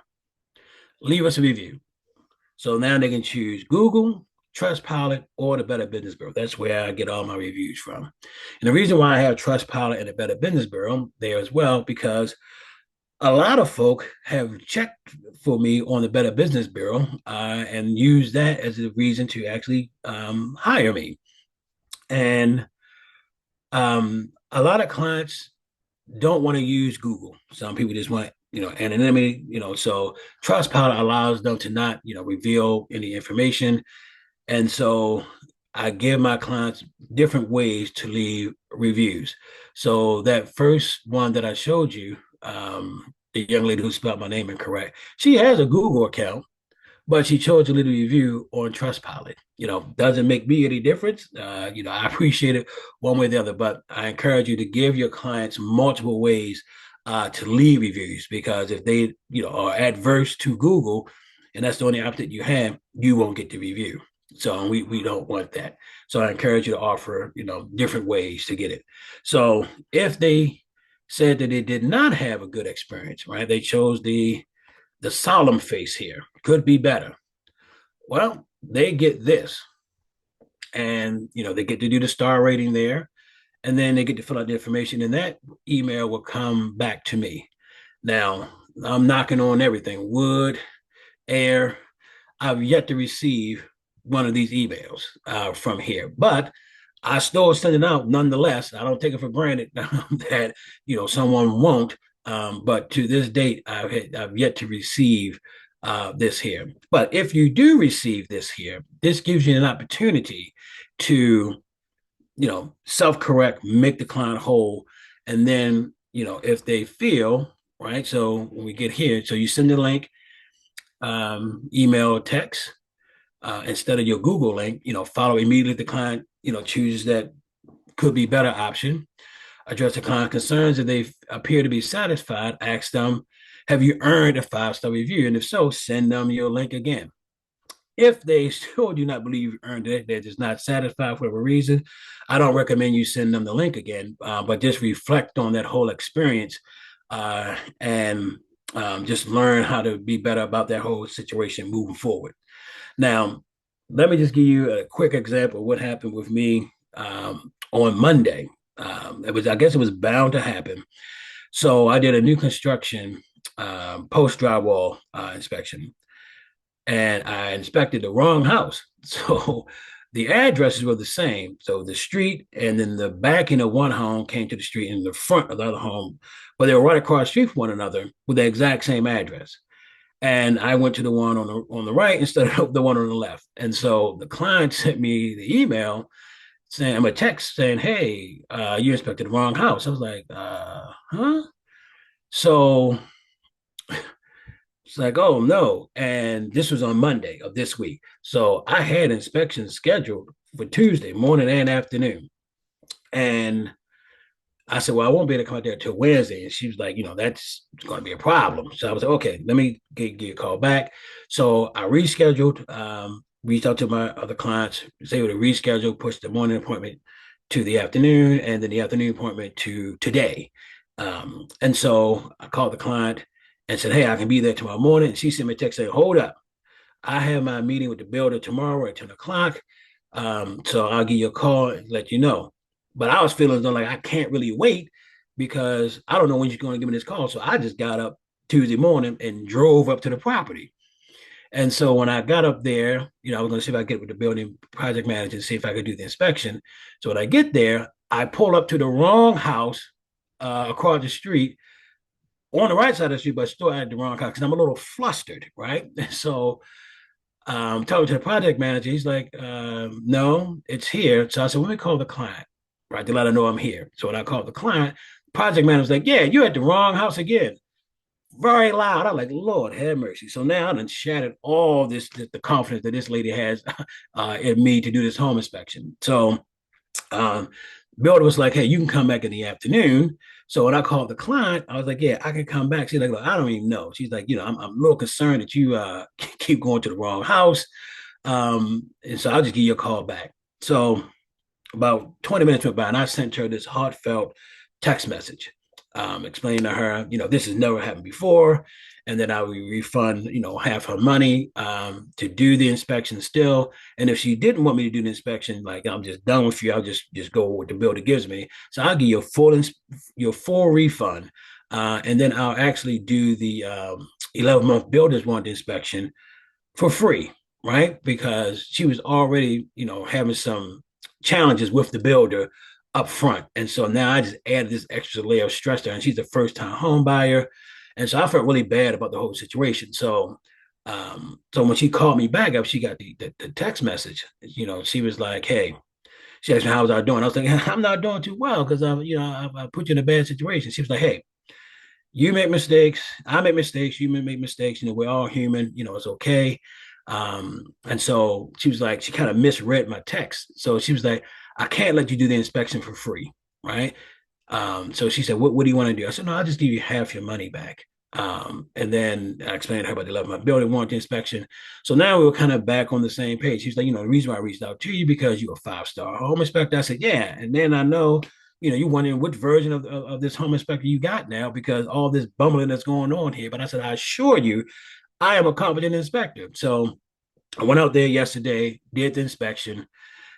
Leave us a review. So now they can choose Google, Trustpilot, or the Better Business Bureau. That's where I get all my reviews from. And the reason why I have Trustpilot and the Better Business Bureau there as well, because a lot of folk have checked for me on the Better Business Bureau and used that as a reason to actually hire me. And a lot of clients don't want to use Google. Some people just want, anonymity, so Trustpilot allows them to not, reveal any information. And so I give my clients different ways to leave reviews. So that first one that I showed you, the young lady who spelled my name incorrect, she has a Google account, but she chose to leave a review on Trustpilot. Doesn't make me any difference. I appreciate it one way or the other, but I encourage you to give your clients multiple ways to leave reviews, because if they, are adverse to Google and that's the only option you have, you won't get the review. So we don't want that. So I encourage you to offer, different ways to get it. So if they said that they did not have a good experience, right? They chose the solemn face here, could be better. Well, they get this. And they get to do the star rating there. And then they get to fill out the information, and that email will come back to me. Now, I'm knocking on everything, wood, air. I've yet to receive one of these emails from here, but I still send it out nonetheless. I don't take it for granted that someone won't. But to this date, I've yet to receive this here. But if you do receive this here, this gives you an opportunity to self-correct, make the client whole, and then if they feel right. So when we get here, so you send the link, email or text instead of your Google link, follow immediately the client, chooses that could be better option. Address the client concerns. If they appear to be satisfied, ask them, have you earned a 5-star review? And if so, send them your link again. If they still do not believe you earned it, they're just not satisfied for whatever reason, I don't recommend you send them the link again, but just reflect on that whole experience and just learn how to be better about that whole situation moving forward. Now, let me just give you a quick example of what happened with me on Monday. I guess it was bound to happen. So I did a new construction post drywall inspection, and I inspected the wrong house. So the addresses were the same. So the street and then the backing of one home came to the street, and the front of the other home, but they were right across the street from one another with the exact same address. And I went to the one on the right instead of the one on the left. And so the client sent me the email saying, I'm a text saying, hey, you inspected the wrong house. I was like, huh? So it's like, oh no. And this was on Monday of this week. So I had inspections scheduled for Tuesday morning and afternoon. And I said, well, I won't be able to come out there until Wednesday. And she was like, that's going to be a problem. So I was like, okay, let me get a call back. So I rescheduled, reached out to my other clients, was able to reschedule, push the morning appointment to the afternoon, and then the afternoon appointment to today. And so I called the client and said, hey, I can be there tomorrow morning. And she sent me a text saying, hold up. I have my meeting with the builder tomorrow at 10 o'clock. So I'll give you a call and let you know. But I was feeling like I can't really wait because I don't know when she's going to give me this call. So I just got up Tuesday morning and drove up to the property. And so when I got up there, I was going to see if I could get with the building project manager and see if I could do the inspection. So when I get there, I pull up to the wrong house across the street on the right side of the street, but still at the wrong house because I'm a little flustered, right? So talking to the project manager, he's like, no, it's here. So I said, let me call the client, right, to let her know I'm here. So when I called the client, project manager's like, yeah, you're at the wrong house again. Very loud. I'm like, Lord have mercy. So now I done shattered all the confidence that this lady has in me to do this home inspection. So um, builder was like, hey, you can come back in the afternoon. So when I called the client, I was like, yeah, I can come back. She's like, look, I don't even know. She's like, I'm a little concerned that you keep going to the wrong house. And so I'll just give you a call back. So about 20 minutes went by and I sent her this heartfelt text message, explaining to her, this has never happened before. And then I would refund, half her money to do the inspection still. And if she didn't want me to do the inspection, like I'm just done with you, I'll just go with the bill it gives me. So I'll give you your full refund. And then I'll actually do the 11-month builder's warranty inspection for free, right? Because she was already, having some challenges with the builder up front. And so now I just added this extra layer of stress to her. And she's a first time home buyer. And so I felt really bad about the whole situation. So when she called me back up, she got the text message. She was like, "Hey," she asked me how was I doing. I was like, "I'm not doing too well because I put you in a bad situation." She was like, "Hey, you make mistakes, I make mistakes, you make mistakes, we're all human, it's okay." And so she was like, she kind of misread my text. So she was like, "I can't let you do the inspection for free," right? So she said, what do you want to do? I said, "No, I'll just give you half your money back." And then I explained to her about the 11-month building warranty inspection. So now we were kind of back on the same page. She's like, "The reason why I reached out to you because you're a 5-star home inspector." I said, "Yeah." And then I know, you're wondering which version of this home inspector you got now because all this bumbling that's going on here. But I said, "I assure you, I am a competent inspector." So I went out there yesterday, did the inspection,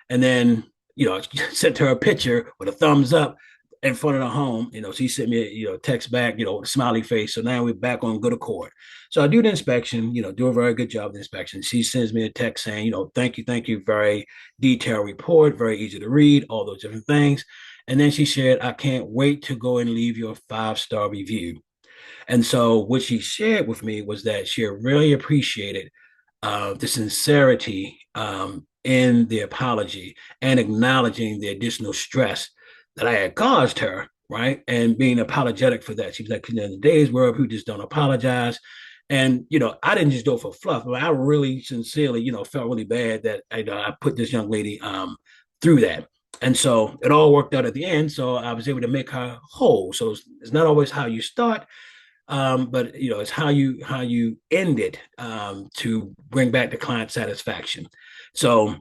and then, I sent her a picture with a thumbs up in front of the home. She sent me a text back, with a smiley face. So now we're back on good accord. So I do the inspection, do a very good job of the inspection. She sends me a text saying, thank you, very detailed report, very easy to read, all those different things. And then she said, "I can't wait to go and leave your 5-star review." And so what she shared with me was that she really appreciated the sincerity in the apology and acknowledging the additional stress that I had caused her, right? And being apologetic for that. She was like, "In the days where people just don't apologize." And, I didn't just do it for fluff, but I really sincerely, felt really bad that I put this young lady through that. And so it all worked out at the end. So I was able to make her whole. So it's not always how you start, but it's how you end it to bring back the client satisfaction. So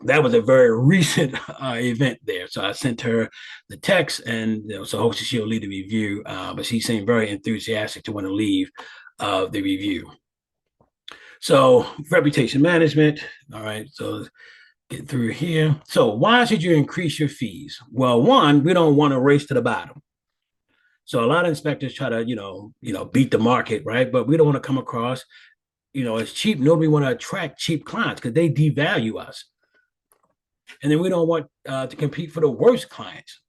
that was a very recent event there. So I sent her the text, and so hopefully she'll leave the review. But she seemed very enthusiastic to want to leave the review. So reputation management. All right. So get through here. So why should you increase your fees? Well, one, we don't want to race to the bottom. So a lot of inspectors try to, beat the market, right? But we don't want to come across, as cheap. Nobody want to attract cheap clients because they devalue us. And then we don't want to compete for the worst clients.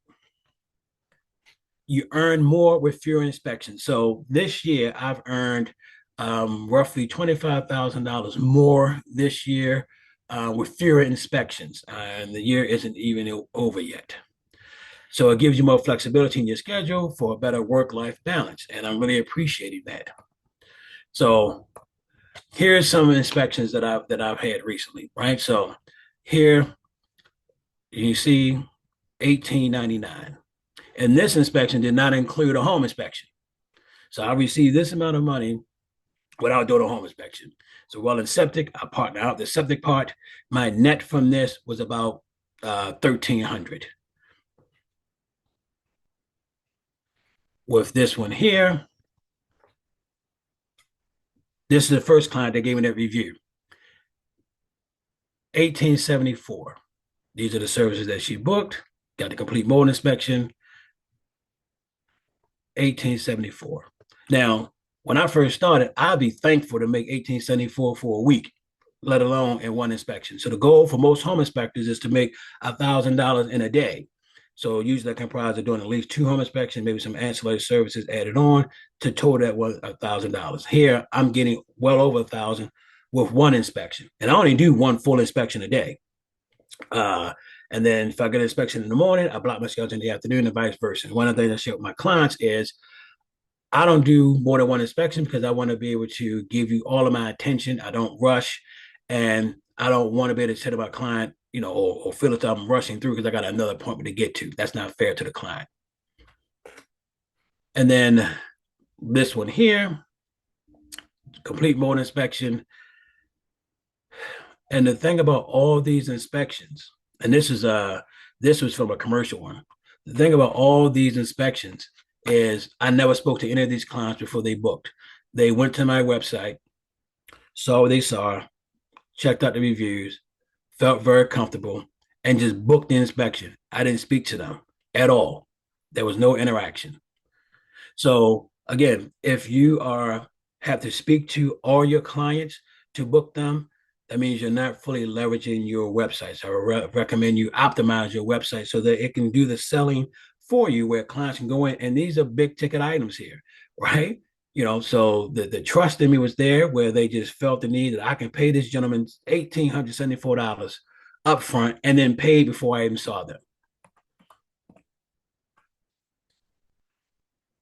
You earn more with fewer inspections. So this year I've earned roughly $25,000 more this year with fewer inspections. And the year isn't even over yet. So it gives you more flexibility in your schedule for a better work-life balance. And I'm really appreciating that. So here's some inspections that I've had recently, right? So here you see 1899. And this inspection did not include a home inspection. So I received this amount of money without doing a home inspection. So while in septic, I partner out the septic part. My net from this was about 1,300. With this one here, this is the first client that gave me that review. 1874. These are the services that she booked. Got the complete mold inspection. 1874. Now, when I first started, I'd be thankful to make 1874 for a week, let alone in one inspection. So the goal for most home inspectors is to make $1,000 in a day. So usually that comprises of doing at least 2 home inspections, maybe some ancillary services added on to total that $1,000. Here, I'm getting well over 1,000 with one inspection, and I only do one full inspection a day. Uh, and then if I get an inspection in the morning, I block my schedule in the afternoon, and vice versa. And one of the things I share with my clients is I don't do more than one inspection because I want to be able to give you all of my attention. I don't rush, and I don't want to be able to say to my client, or feel as though I'm rushing through because I got another appointment to get to. That's not fair to the client. And then this one here, complete mold inspection. And the thing about all these inspections, and this is This was from a commercial one. The thing about all these inspections is I never spoke to any of these clients before they booked. They went to my website, saw what they saw, checked out the reviews, felt very comfortable, and just booked the inspection. I didn't speak to them at all. There was no interaction. So again, if you are have to speak to all your clients to book them, that means you're not fully leveraging your website. So recommend you optimize your website so that it can do the selling for you, where clients can go in. And these are big ticket items here, right? So the trust in me was there, where they just felt the need that I can pay this gentleman $1,874 upfront and then pay before I even saw them.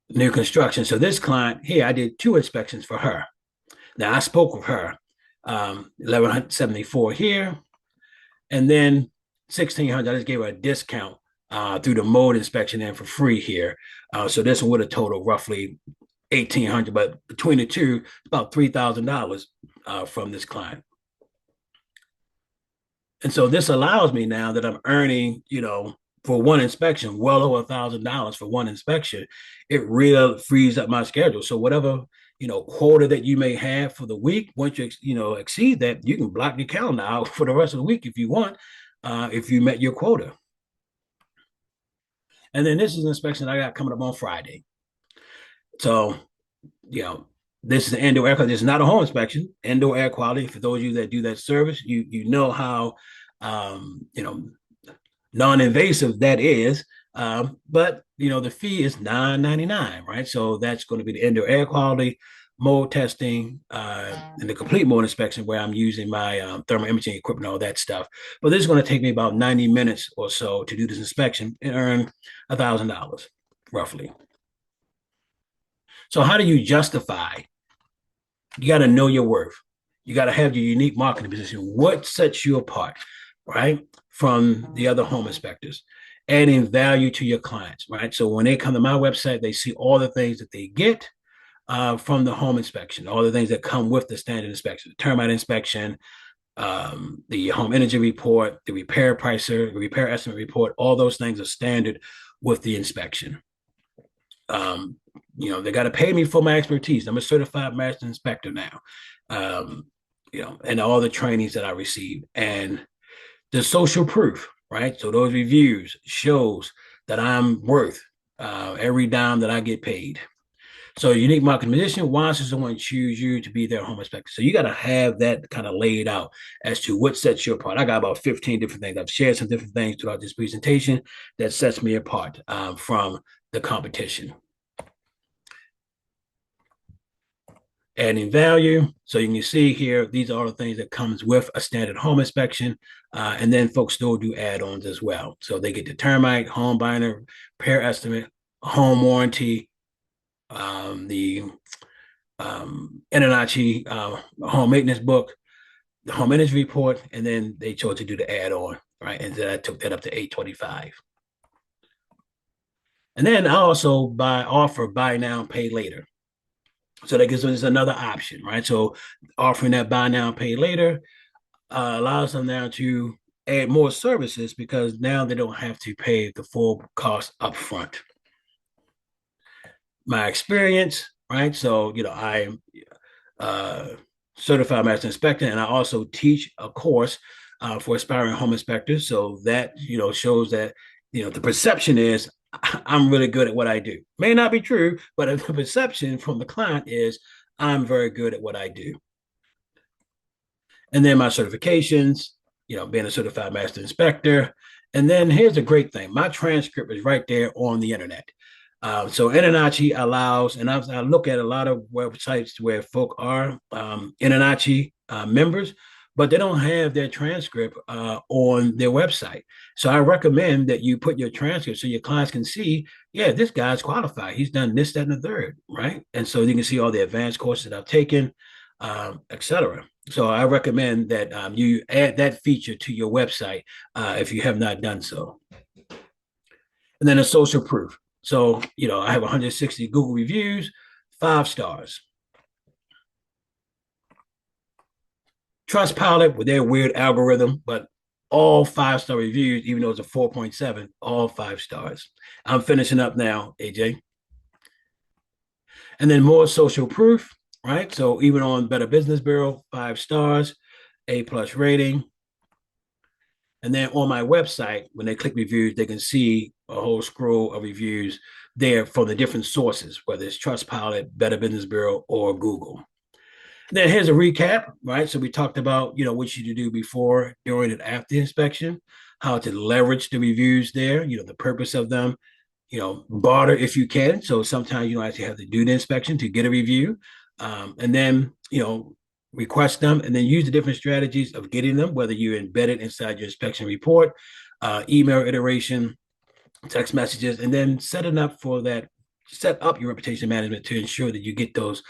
New construction. So this client here, I did 2 inspections for her. Now I spoke with her, 1,174 here, and then 1,600. I just gave her a discount through the mode inspection and for free here. So this would have totaled roughly 1,800, but between the two, about $3,000 from this client. And so this allows me now that I'm earning, for one inspection, well over $1,000 for one inspection. It really frees up my schedule. So whatever quota that you may have for the week, once you exceed that, you can block your calendar out for the rest of the week if you want, if you met your quota. And then this is an inspection I got coming up on Friday. So this is the indoor air quality. This is not a home inspection. Indoor air quality. For those of you that do that service, you know how non-invasive that is. But the fee is $9.99, right? So that's going to be the indoor air quality, mold testing, and the complete mold inspection, where I'm using my thermal imaging equipment, all that stuff. But this is going to take me about 90 minutes or so to do this inspection and earn $1,000 roughly. So how do you justify? You got to know your worth. You got to have your unique marketing position. What sets you apart, right, from the other home inspectors? Adding value to your clients, right? So when they come to my website, they see all the things that they get from the home inspection, all the things that come with the standard inspection, the termite inspection, the home energy report, the repair pricer, the repair estimate report. All those things are standard with the inspection. They got to pay me for my expertise. I'm a certified master inspector now, and all the trainings that I received, and the social proof, right? So those reviews shows that I'm worth every dime that I get paid. So unique marketing position, why should someone choose you to be their home inspector? So you got to have that kind of laid out as to what sets you apart. I got about 15 different things. I've shared some different things throughout this presentation that sets me apart from the competition. Adding value. So you can see here, these are all the things that comes with a standard home inspection. And then folks still do add-ons as well. So they get the termite, home binder, repair estimate, home warranty, the InterNACHI home maintenance book, the home energy report, and then they chose to do the add-on, right? And then I took that up to $825. And then I also offer buy now, pay later. So that gives us another option, right? So offering that buy now, pay later allows them now to add more services, because now they don't have to pay the full cost up front. My experience, right? So, I am certified master inspector, and I also teach a course for aspiring home inspectors. So that, shows that, the perception is I'm really good at what I do. May not be true, but the perception from the client is I'm very good at what I do. And then my certifications, being a certified master inspector. And then here's a great thing. My transcript is right there on the internet. So InterNACHI allows, and I look at a lot of websites where folk are InterNACHI members, but they don't have their transcript on their website. So I recommend that you put your transcript so your clients can see, yeah, this guy's qualified. He's done this, that, and the third, right? And so you can see all the advanced courses that I've taken, etc. So I recommend that you add that feature to your website if you have not done so. And then a social proof. So, I have 160 Google reviews, 5 stars. Trustpilot with their weird algorithm, but all 5-star reviews, even though it's a 4.7, all 5 stars. I'm finishing up now, AJ. And then more social proof, right? So even on Better Business Bureau, 5 stars, A+ rating. And then on my website, when they click reviews, they can see a whole scroll of reviews there from the different sources, whether it's Trustpilot, Better Business Bureau, or Google. Then here's a recap, right? So we talked about, what you do before, during, and after the inspection, how to leverage the reviews there, the purpose of them, barter if you can. So sometimes you don't actually have to do the inspection to get a review. And then, request them and then use the different strategies of getting them, whether you embed it inside your inspection report, email iteration, text messages, and then set up your reputation management to ensure that you get those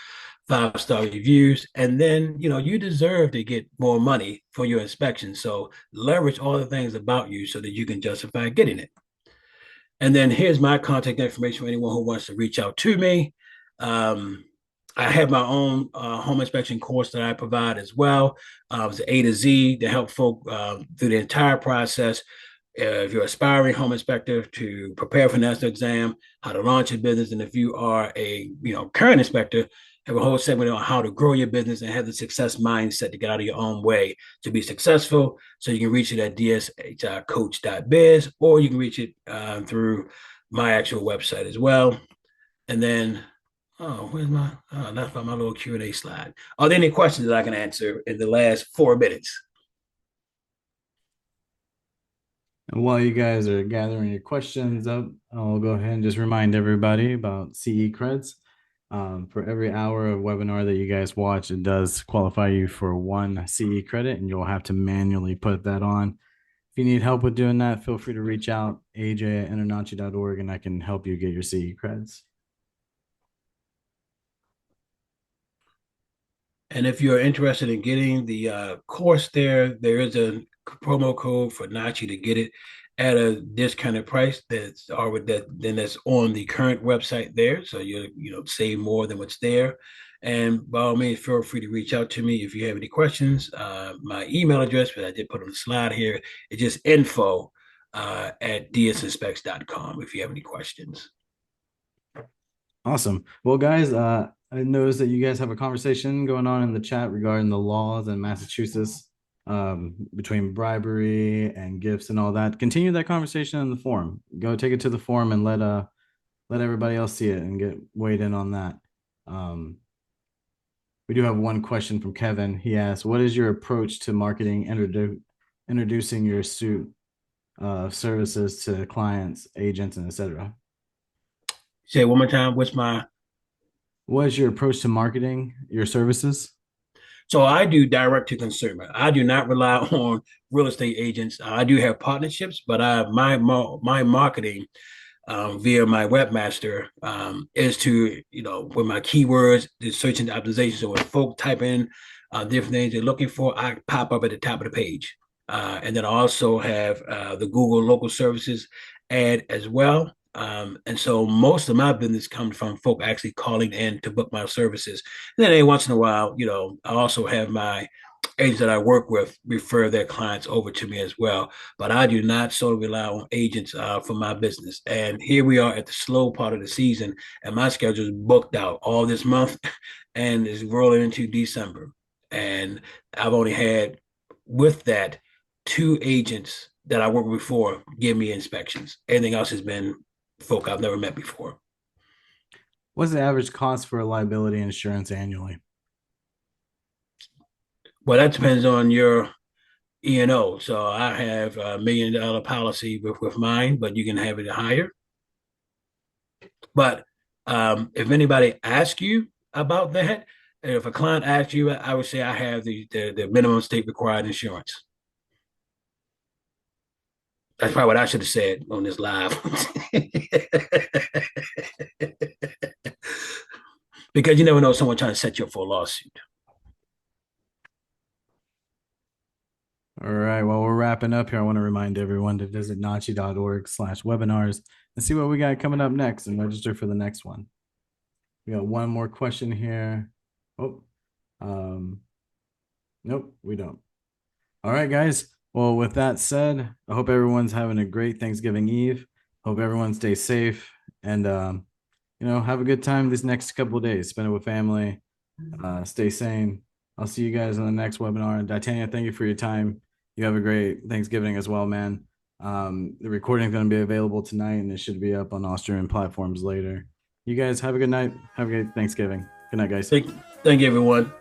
5-star reviews. And then, you deserve to get more money for your inspection. So leverage all the things about you so that you can justify getting it. And then here's my contact information for anyone who wants to reach out to me. Um, I have my own home inspection course that I provide as well. It's A to Z to help folk through the entire process. If you're an aspiring home inspector, to prepare for national exam, how to launch your business, and if you are a current inspector, have a whole segment on how to grow your business and have the success mindset to get out of your own way to be successful. So you can reach it at dshcoach.biz, or you can reach it through my actual website as well. And then, that's my little Q&A slide. Are there any questions that I can answer in the last 4 minutes? And while you guys are gathering your questions up, I'll go ahead and just remind everybody about CE creds. For every hour of webinar that you guys watch, it does qualify you for 1 CE credit, and you'll have to manually put that on. If you need help with doing that, feel free to reach out, aj@internachi.org, and I can help you get your CE creds. And if you're interested in getting the course there is a promo code for Nachi to get it at a discounted price that's on the current website there. So you save more than what's there. And by all means, feel free to reach out to me if you have any questions. My email address, but I did put on the slide here, is just info at dsinspects.com if you have any questions. Awesome. Well, guys, I noticed that you guys have a conversation going on in the chat regarding the laws in Massachusetts, between bribery and gifts and all that. Continue that conversation in the forum. Go take it to the forum and let everybody else see it and get weighed in on that. We do have one question from Kevin. He asks, "What is your approach to marketing, introducing your suite of services to clients, agents, and etc.?" Say it one more time. What is your approach to marketing your services? So I do direct to consumer. I do not rely on real estate agents. I do have partnerships, but my marketing via my webmaster is to with my keywords, the search and optimization. So when folk type in different things they're looking for, I pop up at the top of the page, and then I also have the Google local services ad as well. And so most of my business comes from folk actually calling in to book my services. And then every once in a while, I also have my agents that I work with refer their clients over to me as well. But I do not solely rely on agents for my business. And here we are at the slow part of the season, and my schedule is booked out all this month and is rolling into December. And I've only had, with that, 2 agents that I worked with before give me inspections. Everything else has been folk I've never met before. What's the average cost for a liability insurance annually? Well, that depends on your E&O. So I have a $1 million policy with mine, but you can have it higher. But if anybody asks you about that, if a client asks you, I would say I have the minimum state required insurance. That's probably what I should have said on this live. Because you never know someone trying to set you up for a lawsuit. All right. Well, we're wrapping up here. I want to remind everyone to visit nachi.org/webinars and see what we got coming up next and register for the next one. We got one more question here. Oh, nope, we don't. All right, guys. Well, with that said, I hope everyone's having a great Thanksgiving Eve. Hope everyone stays safe and have a good time these next couple of days. Spend it with family. Stay sane. I'll see you guys on the next webinar. D'Artagnan, thank you for your time. You have a great Thanksgiving as well, man. The recording is going to be available tonight and it should be up on Austrian platforms later. You guys have a good night. Have a great Thanksgiving. Good night, guys. Thank you, everyone.